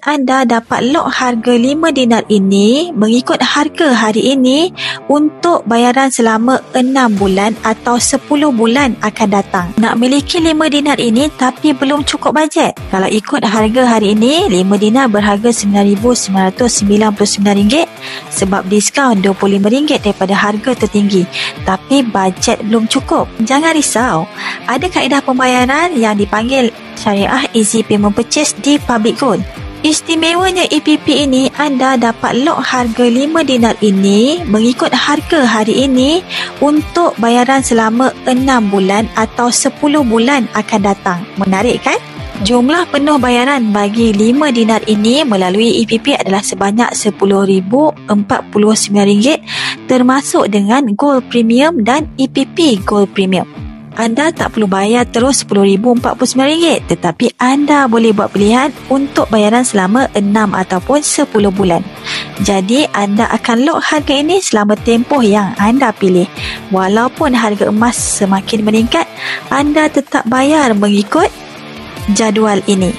Anda dapat lock harga 5 dinar ini mengikut harga hari ini untuk bayaran selama 6 bulan atau 10 bulan akan datang. Nak miliki 5 dinar ini tapi belum cukup bajet? Kalau ikut harga hari ini, 5 dinar berharga RM9,999 sebab diskaun RM25 daripada harga tertinggi. Tapi bajet belum cukup. Jangan risau. Ada kaedah pembayaran yang dipanggil Syariah Easy Payment Purchase di Public Gold. Istimewanya EPP ini, anda dapat lock harga 5 dinar ini mengikut harga hari ini untuk bayaran selama 6 bulan atau 10 bulan akan datang. Menarik kan? Jumlah penuh bayaran bagi 5 dinar ini melalui EPP adalah sebanyak RM10,049 termasuk dengan Gold Premium dan EPP Gold Premium. Anda tak perlu bayar terus RM10,049 tetapi anda boleh buat pilihan untuk bayaran selama 6 ataupun 10 bulan. Jadi anda akan lock harga ini selama tempoh yang anda pilih. Walaupun harga emas semakin meningkat, anda tetap bayar mengikut jadual ini.